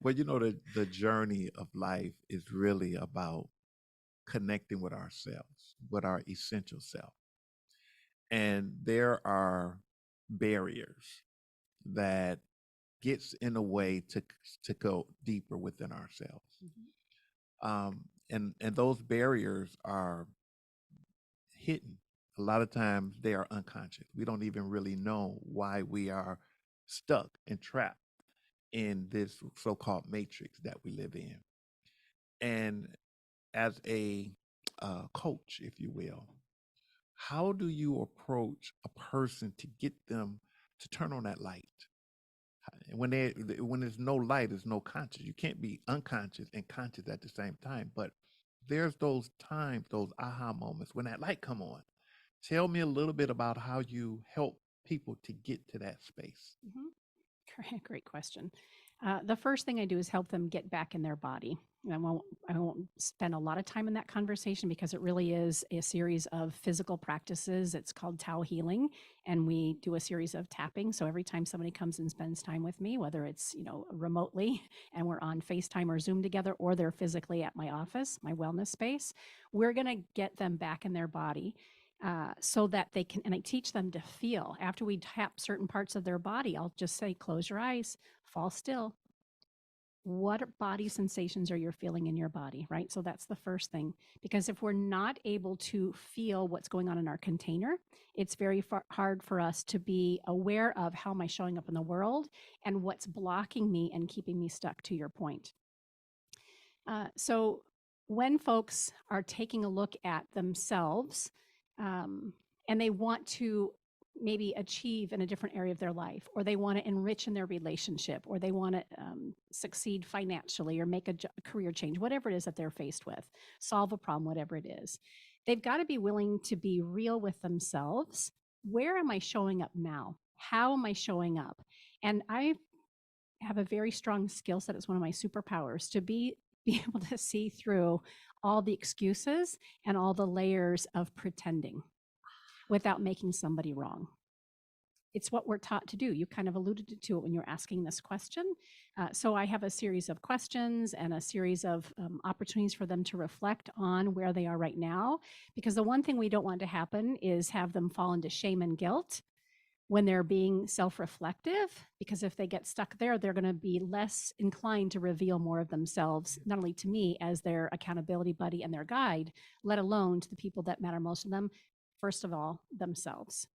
Well, the journey of life is really about connecting with ourselves, with our essential self. And there are barriers that gets in the way to go deeper within ourselves. And those barriers are hidden. A lot of times they are unconscious. We don't even really know why we are stuck and trapped in this so-called matrix that we live in. And as a coach, if you will, how do you approach a person to get them to turn on that light? When there's no light, there's no conscious. You can't be unconscious and conscious at the same time. But there's those times, those aha moments when that light come on. Tell me a little bit about how you help people to get to that space. Great question. The first thing I do is help them get back in their body. And I won't spend a lot of time in that conversation because it really is a series of physical practices. It's called Tao healing, and we do a series of tapping. So every time somebody comes and spends time with me, whether it's remotely and we're on FaceTime or Zoom together, or they're physically at my office, my wellness space, we're going to get them back in their body. So that they can, and I teach them to feel. After we tap certain parts of their body, I'll just say, close your eyes, fall still. What body sensations are you feeling in your body, right? So that's the first thing, because if we're not able to feel what's going on in our container, it's very hard for us to be aware of how am I showing up in the world and what's blocking me and keeping me stuck, to your point. So when folks are taking a look at themselves, and they want to maybe achieve in a different area of their life, or they want to enrich in their relationship, or they want to succeed financially, or make a career change, whatever it is that they're faced with, solve a problem, whatever it is, they've got to be willing to be real with themselves. Where am I showing up now? How am I showing up? And I have a very strong skill set. It's one of my superpowers to be able to see through all the excuses and all the layers of pretending without making somebody wrong. It's what we're taught to do. You kind of alluded to it when you're asking this question. So I have a series of questions and a series of opportunities for them to reflect on where they are right now. Because the one thing we don't want to happen is have them fall into shame and guilt when they're being self-reflective, because if they get stuck there, they're going to be less inclined to reveal more of themselves, not only to me as their accountability buddy and their guide, let alone to the people that matter most to them, first of all, themselves.